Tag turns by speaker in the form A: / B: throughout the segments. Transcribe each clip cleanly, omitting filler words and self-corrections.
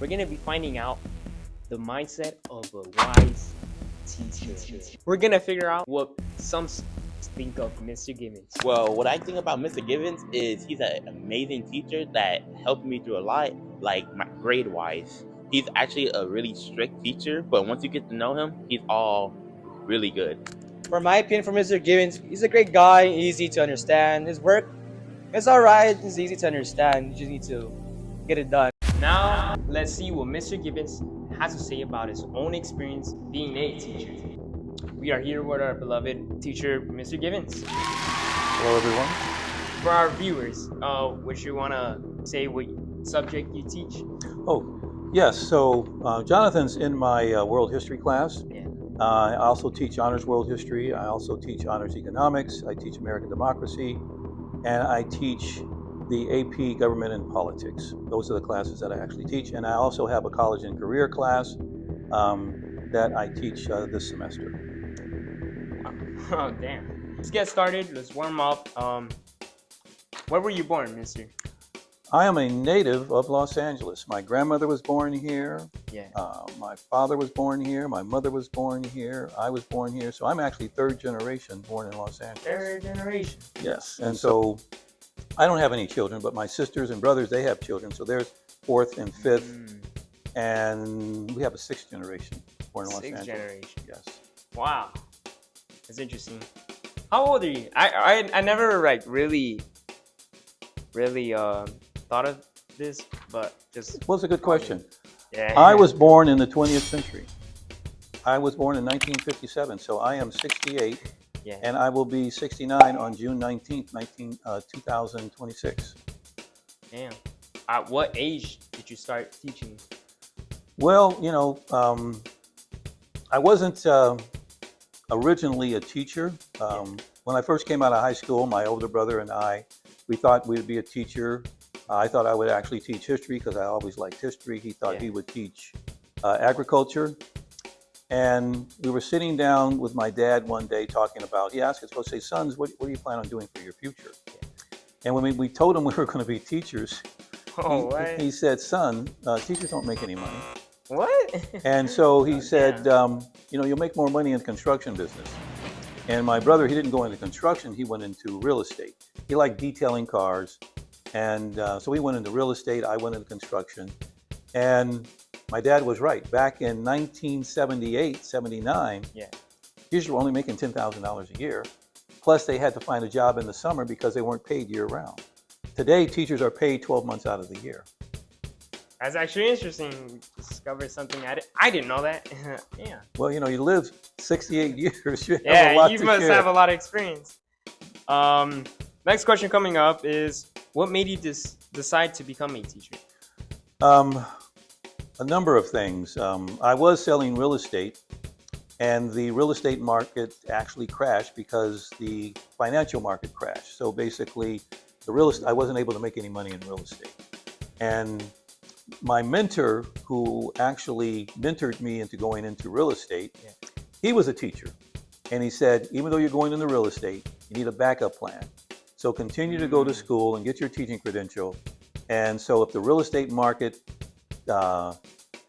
A: we're going to be finding out the mindset of a wise teacher. We're going to figure out what some think of Mr. Gibbons.
B: Well, what I think about Mr. Givens is he's an amazing teacher that helped me through a lot, like my grade wise. He's actually a really strict teacher, but once you get to know him, he's all really good.
C: For my opinion, for Mr. Gibbons, he's a great guy, easy to understand. His work is alright, it's easy to understand. You just need to get it done.
A: Now, let's see what Mr. Gibbons has to say about his own experience being a teacher. We are here with our beloved teacher, Mr. Gibbons.
D: Hello, everyone.
A: For our viewers, would you want to say what subject you teach?
D: Oh, yes. So Jonathan's in my world history class.
A: Yeah.
D: I also teach honors world history. I also teach honors economics. I teach American democracy, and I teach the AP government and politics. Those are the classes that I actually teach. And I also have a college and career class that I teach this semester.
A: Oh, damn. Let's get started. Let's warm up. Where were you born, mister?
D: I am a native of Los Angeles. My grandmother was born here.
A: Yeah.
D: My father was born here. My mother was born here. I was born here. So I'm actually third generation born in Los Angeles.
A: Third generation.
D: Yes. And so I don't have any children, but my sisters and brothers, they have children. So there's fourth and fifth. And we have a sixth generation born in Los Angeles.
A: Sixth generation.
D: Yes.
A: Wow. That's interesting. How old are you? I never really thought of this, but just.
D: Well, it's a good question.
A: Yeah.
D: I was born in the 20th century. I was born in 1957, so I am 68,
A: Yeah.
D: and I will be 69 on June 19th, 2026.
A: Damn. At what age did you start teaching?
D: Well, I wasn't originally a teacher. When I first came out of high school, my older brother and I, we thought we'd be a teacher. I thought I would actually teach history because I always liked history. He thought he would teach agriculture. And we were sitting down with my dad one day talking about, he asked us, well, say, sons, what do you plan on doing for your future? And when we told him we were going to be teachers, he said, son, teachers don't make any money.
A: What?
D: And so he said, you'll make more money in the construction business. And my brother, he didn't go into construction, he went into real estate. He liked detailing cars. And so he went into real estate, I went into construction. And my dad was right. Back in 1978, 79, teachers were only making $10,000 a year. Plus they had to find a job in the summer because they weren't paid year round. Today, teachers are paid 12 months out of the year.
A: That's actually interesting. We discovered something I didn't know that. Yeah.
D: Well, you live 68 years. You
A: must have a lot of experience. Next question coming up is, what made you decide to become a teacher?
D: A number of things. I was selling real estate, and the real estate market actually crashed because the financial market crashed. So basically, I wasn't able to make any money in real estate. And my mentor, who actually mentored me into going into real estate, he was a teacher. And he said, even though you're going into real estate, you need a backup plan. So continue to go to school and get your teaching credential. And so if the real estate market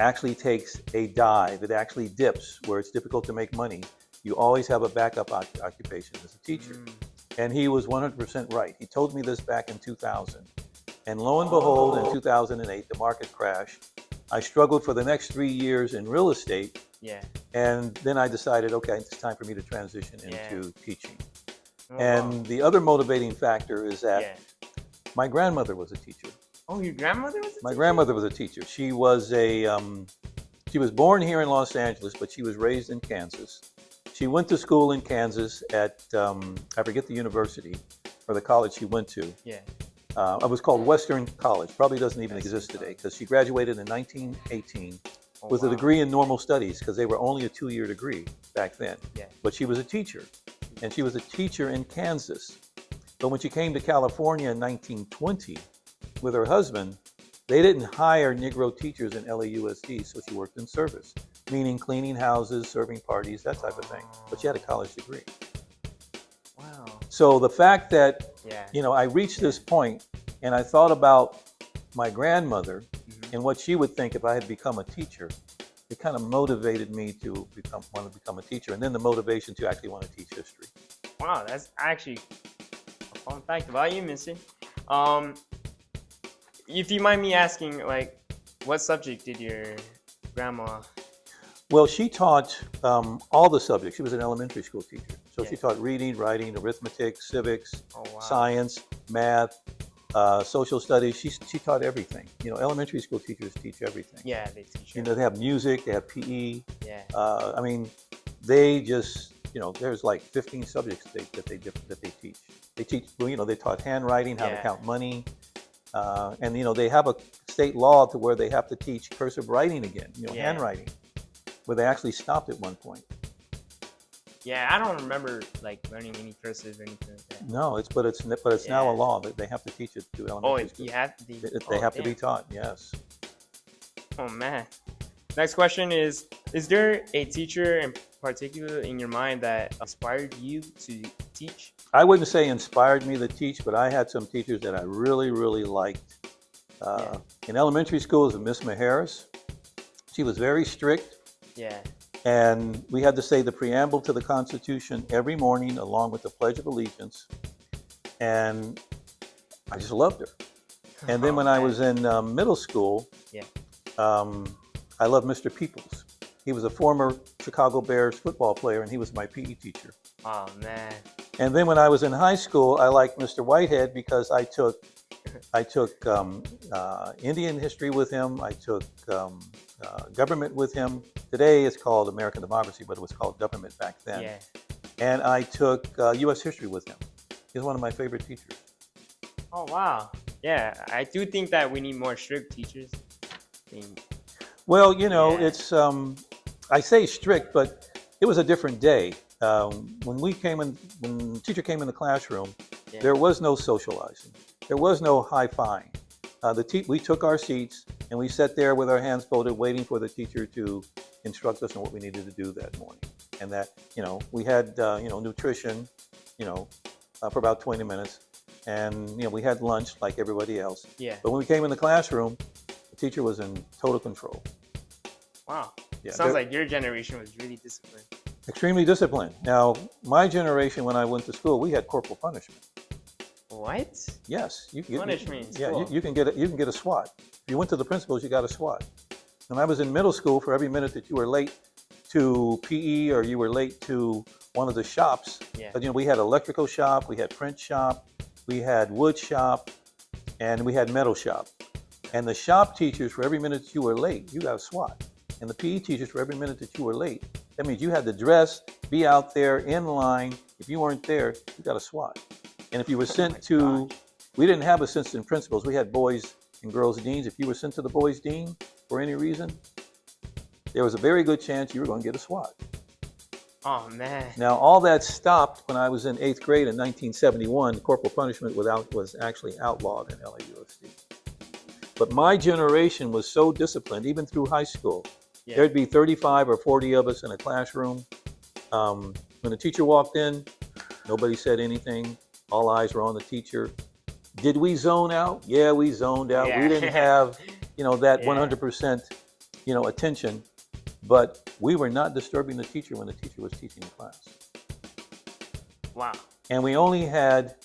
D: actually takes a dive, it actually dips where it's difficult to make money, you always have a backup occupation as a teacher. And he was 100% right. He told me this back in 2000. And lo and behold, in 2008, the market crashed. I struggled for the next 3 years in real estate. And then I decided, okay, it's time for me to transition into teaching. And the other motivating factor is that my grandmother was a teacher.
A: Oh, your grandmother was a teacher?
D: My grandmother was a teacher. She was she was born here in Los Angeles, but she was raised in Kansas. She went to school in Kansas at, I forget the university or the college she went to. It was called Western College. Probably doesn't even exist today because she graduated in 1918 with a degree in normal studies because they were only a 2-year degree back then. But she was a teacher, and she was a teacher in Kansas. But when she came to California in 1920 with her husband, they didn't hire Negro teachers in LAUSD, so she worked in service, meaning cleaning houses, serving parties, that type of thing. But she had a college degree.
A: Wow.
D: So the fact that, I reached this point and I thought about my grandmother And what she would think if I had become a teacher, it kind of motivated me to want to become a teacher, and then the motivation to actually want to teach history.
A: Wow, that's actually a fun fact about you, Missy. Um, if you mind me asking, like, what subject did your grandma?
D: Well, she taught all the subjects. She was an elementary school teacher. So
A: Yeah.
D: she taught reading, writing, arithmetic, civics,
A: Oh wow.
D: science, math, social studies. She taught everything. You know, elementary school teachers teach everything.
A: Yeah, they teach
D: You know, they have music, they have PE.
A: Yeah.
D: I mean, they just, you know, there's like 15 subjects that they teach. They teach, well, you know, they taught handwriting, how to
A: Yeah.
D: count money. And, you know, they have a state law to where they have to teach cursive writing again, you know,
A: Yeah.
D: handwriting, where they actually stopped at one point.
A: Yeah, I don't remember like learning any cursive or anything like that.
D: No, but it's now a
A: Yeah.
D: law that they have to teach it to
A: Oh,
D: elementary school.
A: you have to.
D: They have to be taught, yes.
A: Oh man. Next question is there a teacher in particular in your mind that inspired you to teach?
D: I wouldn't say inspired me to teach, but I had some teachers that I really, really liked. In elementary school, it was Miss Maharis. She was very strict,
A: Yeah.
D: and we had to say the preamble to the Constitution every morning along with the Pledge of Allegiance, and I just loved her. And then
A: Oh,
D: when I
A: man.
D: was in middle school,
A: Yeah.
D: I loved Mr. Peoples. He was a former Chicago Bears football player, and he was my PE teacher.
A: Oh man.
D: And then when I was in high school, I liked Mr. Whitehead because I took Indian history with him. I took government with him. Today it's called American Democracy, but it was called government back then.
A: Yeah.
D: And I took U.S. history with him. He's one of my favorite teachers.
A: Oh wow. Yeah, I do think that we need more strict teachers. I mean,
D: Well, you know,
A: Yeah.
D: it's I say strict, but it was a different day. When the teacher came in the classroom,
A: yeah.
D: there was no socializing. There was no high-fiving. We took our seats and we sat there with our hands folded, waiting for the teacher to instruct us on what we needed to do that morning. And that, you know, we had, nutrition, for about 20 minutes. And, we had lunch like everybody else.
A: Yeah.
D: But when we came in the classroom, the teacher was in total control.
A: Wow.
D: Yeah,
A: Sounds
D: they're
A: like your generation was really disciplined.
D: extremely disciplined. Now, my generation, when I went to school, we had corporal punishment.
A: What?
D: Yes, you can get
A: Punishment in
D: Yeah,
A: school.
D: you can get a SWAT. If you went to the principals, you got a SWAT. When I was in middle school, for every minute that you were late to PE or you were late to one of the shops,
A: Yeah.
D: but, we had electrical shop, we had print shop, we had wood shop, and we had metal shop. And the shop teachers, for every minute that you were late, you got a SWAT. And the PE teachers, for every minute that you were late, that means you had to dress, be out there in line. If you weren't there, you got a SWAT. And if you were sent to, we didn't have assistant principals. We had boys and girls deans. If you were sent to the boys dean for any reason, there was a very good chance you were going to get a SWAT.
A: Oh man.
D: Now, all that stopped when I was in 8th grade in 1971. Corporal punishment was actually outlawed in LAUSD. But my generation was so disciplined, even through high school.
A: Yeah.
D: There'd be 35 or 40 of us in a classroom. When the teacher walked in, nobody said anything. All eyes were on the teacher. Did we zone out? Yeah, we zoned out.
A: Yeah.
D: We didn't have, that
A: Yeah.
D: 100%, attention. But we were not disturbing the teacher when the teacher was teaching the class.
A: Wow.
D: And we only had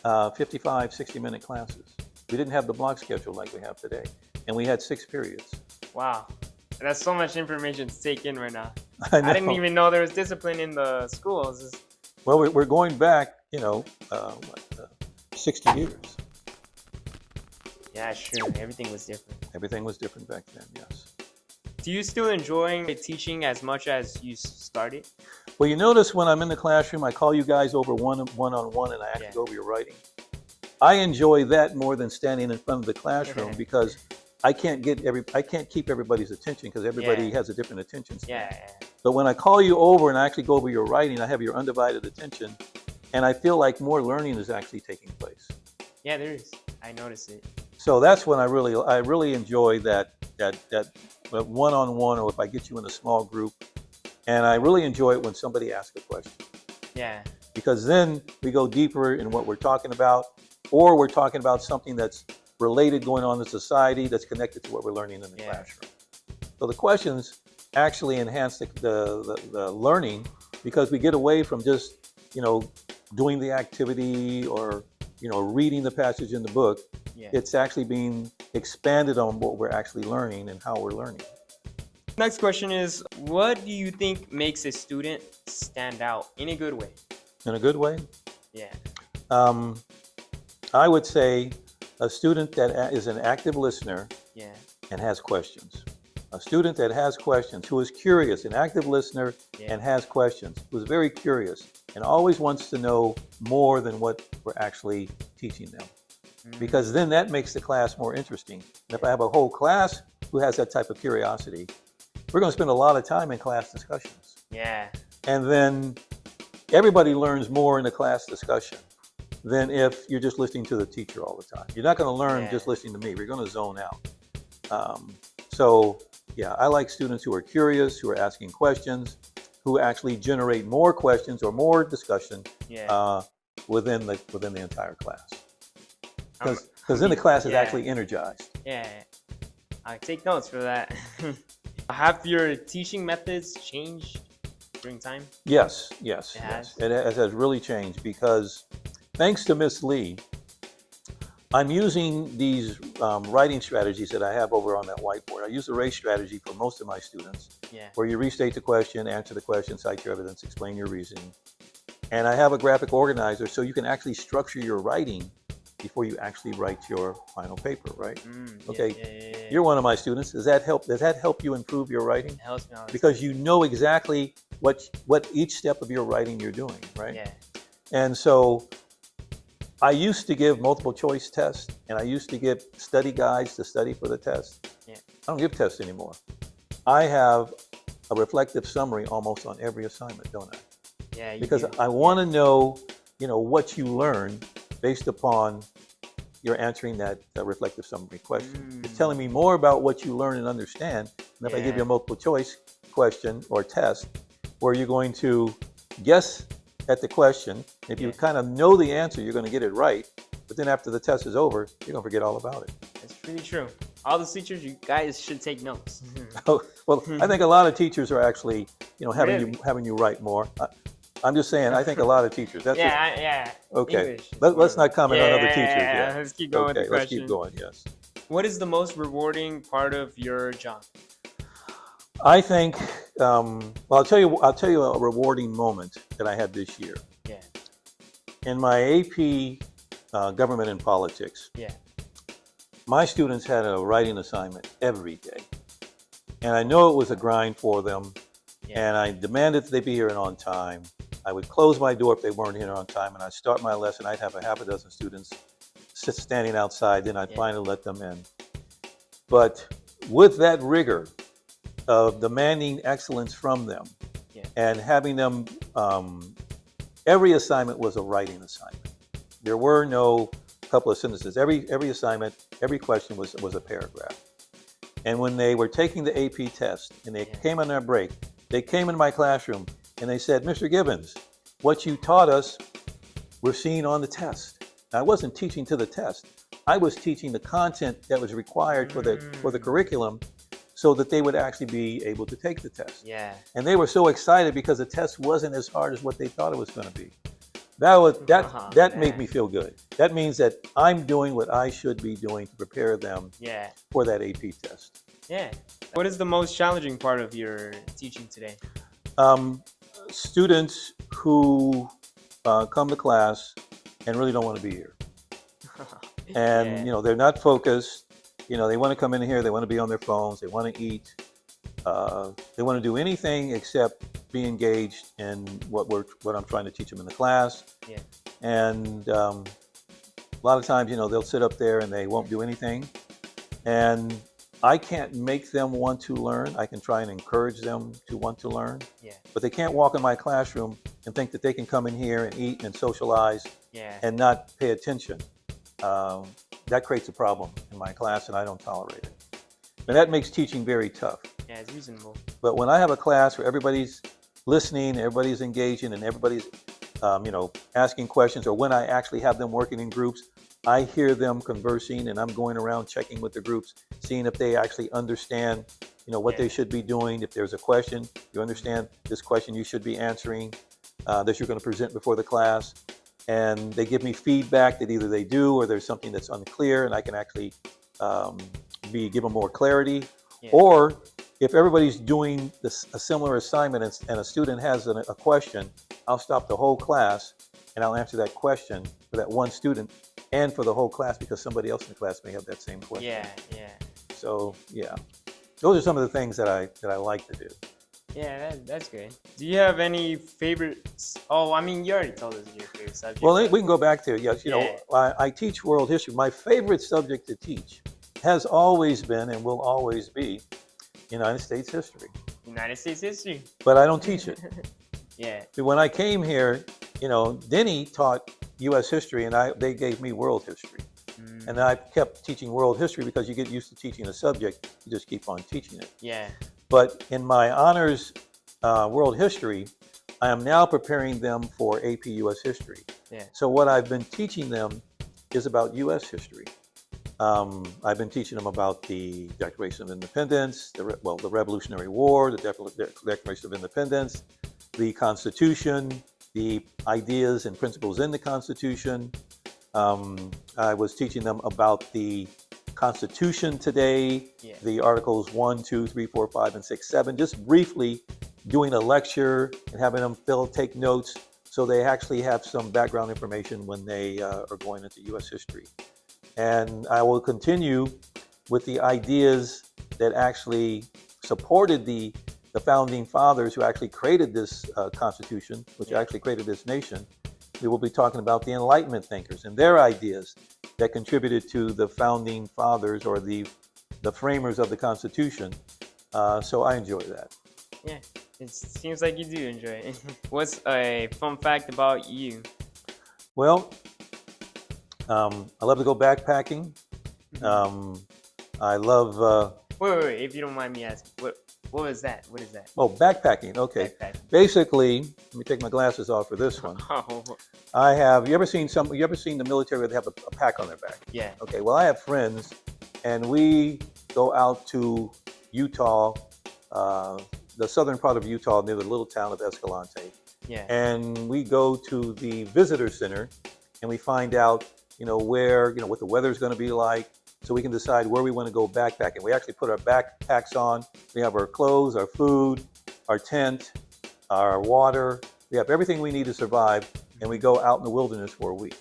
D: 55, 60-minute classes. We didn't have the block schedule like we have today. And we had 6 periods.
A: Wow. That's so much information to take in right now.
D: I know.
A: I didn't even know there was discipline in the schools.
D: Well, we're going back, 60 years.
A: Yeah, sure. Everything was different.
D: Everything was different back then, yes.
A: Do you still enjoy teaching as much as you started?
D: Well, you notice when I'm in the classroom, I call you guys over one-on-one and I actually
A: Yeah.
D: go over your writing. I enjoy that more than standing in front of the classroom because I can't keep everybody's attention because everybody
A: Yeah.
D: has a different attention span.
A: Yeah.
D: But when I call you over and I actually go over your writing, I have your undivided attention, and I feel like more learning is actually taking place.
A: Yeah, there is. I notice it.
D: So that's when I really enjoy that one-on-one, or if I get you in a small group, and I really enjoy it when somebody asks a question,
A: Yeah.
D: because then we go deeper in what we're talking about, or we're talking about something that's related going on in society that's connected to what we're learning in the
A: Yeah.
D: classroom. So the questions actually enhance the learning because we get away from just, doing the activity or, reading the passage in the book.
A: Yeah.
D: It's actually being expanded on what we're actually learning and how we're learning.
A: Next question is, what do you think makes a student stand out in a good way?
D: In a good way,
A: Yeah.
D: I would say a student that is an active listener
A: Yeah.
D: and has questions. A student that has questions, who is curious, an active listener
A: Yeah.
D: and has questions, who's very curious and always wants to know more than what we're actually teaching them. Because then that makes the class more interesting. And if I have a whole class who has that type of curiosity, we're going to spend a lot of time in class discussions.
A: Yeah.
D: And then everybody learns more in the class discussion than if you're just listening to the teacher all the time. You're not going to learn
A: Yeah.
D: just listening to me. We're going to zone out. So, yeah, I like students who are curious, who are asking questions, who actually generate more questions or more discussion
A: Yeah.
D: within the entire class.
A: I'm-
D: Because then the class is
A: Yeah.
D: actually energized.
A: Yeah. I take notes for that. Have your teaching methods changed during time?
D: Yes.
A: It
D: Yes.
A: has?
D: It has really changed because thanks to Miss Lee, I'm using these writing strategies that I have over on that whiteboard. I use the RACE strategy for most of my students,
A: Yeah.
D: where you restate the question, answer the question, cite your evidence, explain your reasoning. And I have a graphic organizer so you can actually structure your writing before you actually write your final paper, right? Okay,
A: Yeah.
D: You're one of my students. Does that help you improve your writing?
A: It helps me out.
D: Because you know exactly what each step of your writing you're doing, right?
A: Yeah.
D: And so I used to give multiple choice tests and I used to give study guides to study for the test.
A: Yeah.
D: I don't give tests anymore. I have a reflective summary almost on every assignment, don't I?
A: Yeah. You
D: Because
A: do.
D: I want to know, what you learned based upon your answering that reflective summary question. It's telling me more about what you learn and understand. And if I give you a multiple choice question or test where you're going to guess at the question, if you kind of know the answer, you're going to get it right. But then after the test is over, you're going to forget all about it.
A: It's really true. All the teachers, you guys should take notes.
D: Well, I think a lot of teachers are actually, having
A: Really?
D: having you write more. I'm just saying, I think a lot of teachers. That's just,
A: Yeah.
D: okay.
A: English is
D: Let's
A: more-
D: not comment on other teachers
A: Yeah,
D: yet.
A: let's keep going with the
D: Okay, let's
A: question.
D: keep going. Yes.
A: What is the most rewarding part of your job?
D: I think. Well, I'll tell you a rewarding moment that I had this year.
A: Yeah.
D: In my AP Government and Politics,
A: Yeah.
D: my students had a writing assignment every day, and I know it was a grind for them.
A: Yeah.
D: And I demanded that they be here and on time. I would close my door if they weren't here on time, and I'd start my lesson. I'd have a half a dozen students standing outside, then I'd finally let them in. But with that rigor of demanding excellence from them and having them, every assignment was a writing assignment. There were no couple of sentences. Every assignment, every question was a paragraph. And when they were taking the AP test and they came on their break, they came in my classroom and they said, "Mr. Gibbons, what you taught us, we're seeing on the test." Now, I wasn't teaching to the test. I was teaching the content that was required for the curriculum so that they would actually be able to take the test.
A: Yeah.
D: And they were so excited because the test wasn't as hard as what they thought it was going to be. That made me feel good. That means that I'm doing what I should be doing to prepare them for that AP test.
A: Yeah. What is the most challenging part of your teaching today?
D: Students who come to class and really don't want to be here. And, they're not focused. They want to come in here. They want to be on their phones. They want to eat. They want to do anything except be engaged in what I'm trying to teach them in the class.
A: Yeah.
D: And a lot of times, they'll sit up there and they won't do anything. And I can't make them want to learn. I can try and encourage them to want to learn.
A: Yeah.
D: But they can't walk in my classroom and think that they can come in here and eat and socialize and not pay attention. That creates a problem in my class, and I don't tolerate it. And that makes teaching very tough.
A: Yeah, it's reasonable.
D: But when I have a class where everybody's listening, everybody's engaging, and everybody's, asking questions, or when I actually have them working in groups, I hear them conversing, and I'm going around checking with the groups, seeing if they actually understand, what they should be doing. If there's a question, you understand this question you should be answering, that you're going to present before the class, and they give me feedback that either they do or there's something that's unclear, and I can actually give them more clarity.
A: Yeah.
D: Or if everybody's doing a similar assignment and a student has a question, I'll stop the whole class and I'll answer that question for that one student and for the whole class, because somebody else in the class may have that same question.
A: Yeah.
D: So yeah, those are some of the things that I like to do.
A: Yeah, that's good. Do you have any favorites? Oh, I mean, you already told us your favorite subject.
D: Well,
A: but-
D: we can go back to, yes,
A: Yeah.
D: I teach world history. My favorite subject to teach has always been and will always be United States history.
A: United States history.
D: But I don't teach it.
A: Yeah.
D: When I came here, Denny taught U.S. history, and they gave me world history. And I kept teaching world history because you get used to teaching a subject, you just keep on teaching it.
A: Yeah.
D: But in my honors world history, I am now preparing them for AP U.S. history.
A: Yeah.
D: So what I've been teaching them is about U.S. history. I've been teaching them about the Declaration of Independence, the Revolutionary War, the Declaration of Independence, the Constitution, the ideas and principles in the Constitution. I was teaching them about the Constitution today,
A: Yeah.
D: the Articles 1, 2, 3, 4, 5, and 6, 7, just briefly doing a lecture and having them take notes so they actually have some background information when they are going into U.S. history. And I will continue with the ideas that actually supported the founding fathers who actually created this Constitution, which actually created this nation. We will be talking about the Enlightenment thinkers and their ideas that contributed to the founding fathers or the framers of the Constitution. So I enjoy that.
A: Yeah. It seems like you do enjoy it. What's a fun fact about you?
D: Well, I love to go backpacking. I love...
A: Wait, if you don't mind me asking, what was that? What is that?
D: Oh, backpacking. Okay.
A: Backpacking.
D: Basically, let me take my glasses off for this one.
A: Oh,
D: I have. You ever seen the military where they have a pack on their back?
A: yeah.
D: Okay. Well, I have friends, and we go out to Utah, the southern part of Utah, near the little town of Escalante,
A: Yeah.
D: and we go to the visitor center, and we find out, where, what the weather's going to be like, so we can decide where we want to go backpacking. We actually put our backpacks on. We have our clothes, our food, our tent, our water. We have everything we need to survive, and we go out in the wilderness for a week.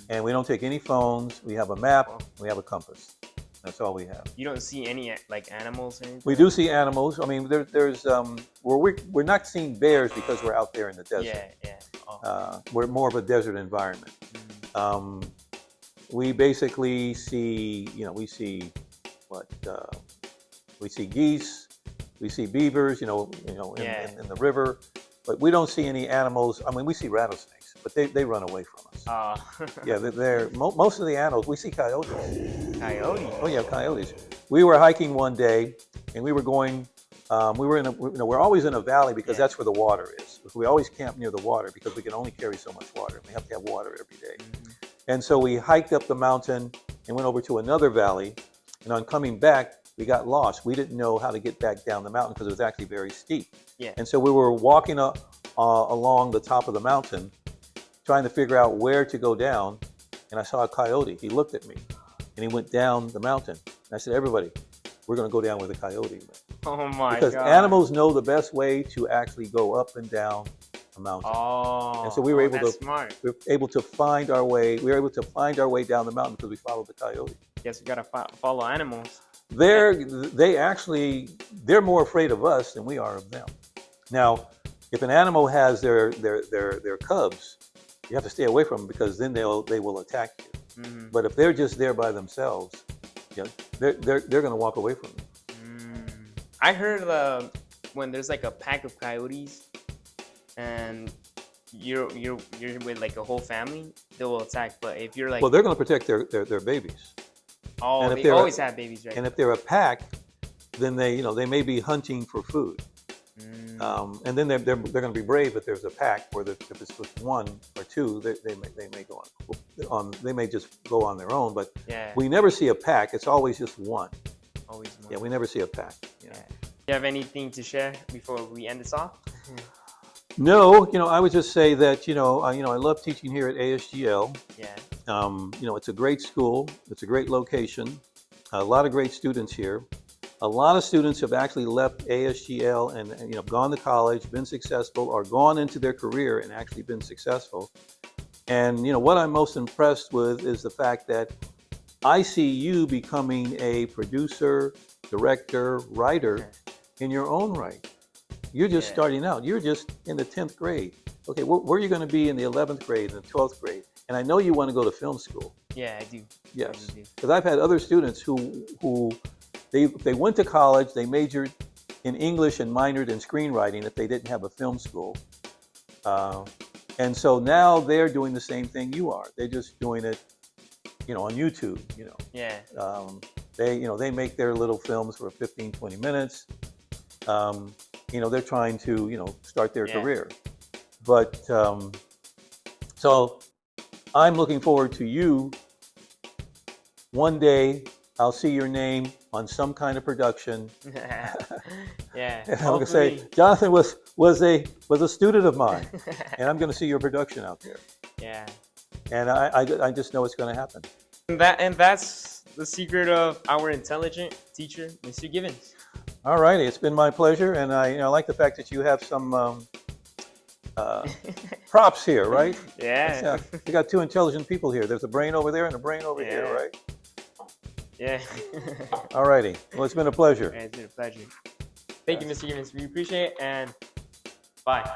D: And we don't take any phones. We have a map. We have a compass. That's all we have.
A: You don't see any like animals or anything?
D: We do see animals. I mean, we're not seeing bears because we're out there in the desert.
A: Yeah. Oh.
D: We're more of a desert environment. We basically see, we see we see geese, we see beavers, in the river, but we don't see any animals. I mean, we see rattlesnakes, but they run away from us. Yeah, most of the animals. We see coyotes.
A: Coyotes?
D: Oh yeah, coyotes. We were hiking one day, and we were going. We're always in a valley because that's where the water is. We always camp near the water because we can only carry so much water. We have to have water every day. And so we hiked up the mountain and went over to another valley. And on coming back, we got lost. We didn't know how to get back down the mountain because it was actually very steep.
A: Yeah.
D: And so we were walking up along the top of the mountain, trying to figure out where to go down. And I saw a coyote. He looked at me, and he went down the mountain. And I said, "Everybody, we're going to go down where the coyote went."
A: Oh my
D: Because
A: God.
D: animals know the best way to actually go up and down a mountain.
A: Oh.
D: And so we were able
A: that's
D: to-
A: smart.
D: We were able to find our way. We were able to find our way down the mountain because we followed the coyote.
A: Guess we gotta follow animals.
D: They're more afraid of us than we are of them. Now, if an animal has their cubs, you have to stay away from them because then they will attack you. But if they're just there by themselves, they're going to walk away from you.
A: I heard when there's like a pack of coyotes, and you're with like a whole family, they will attack. But if you're like,
D: Well, they're going to protect their babies. and if
A: they
D: they're-
A: always have babies, right?
D: And if they're a pack, then they may be hunting for food. And then they're going to be brave if there's a pack where if it's just one or two, they may go on. They may just go on their own, but
A: Yeah.
D: we never see a pack. It's always just one.
A: Always one.
D: Yeah, we never see a pack. Yeah.
A: Yeah. Do you have anything to share before we end this off?
D: No, I would just say that I love teaching here at ASGL.
A: Yeah.
D: It's a great school. It's a great location. A lot of great students here. A lot of students have actually left ASGL and gone to college, been successful, or gone into their career and actually been successful. And what I'm most impressed with is the fact that I see you becoming a producer, director, writer in your own right. You're just starting out. You're just in the 10th grade. Okay, where are you going to be in the 11th grade and the 12th grade? And I know you want to go to film school.
A: Yeah, I do.
D: Yes,
A: I do.
D: because I've had other students who they went to college, they majored in English and minored in screenwriting if they didn't have a film school. And so now they're doing the same thing you are. They're just doing it, on YouTube,
A: Yeah.
D: They make their little films for 15, 20 minutes. They're trying to, start their career. But so I'm looking forward to you. One day I'll see your name on some kind of production.
A: Yeah.
D: And I'm going to say, Jonathan was a student of mine, and I'm going to see your production out there.
A: Yeah.
D: And I just know it's going to happen.
A: And that's the secret of our intelligent teacher, Mr. Givens.
D: All righty, it's been my pleasure, and I like the fact that you have some props here, right?
A: Yeah.
D: You got two intelligent people here. There's a brain over there and a brain over here, right?
A: Yeah.
D: All righty. Well, it's been a pleasure.
A: It's been a pleasure. Thank you, Mr. Givens. We appreciate it, and bye.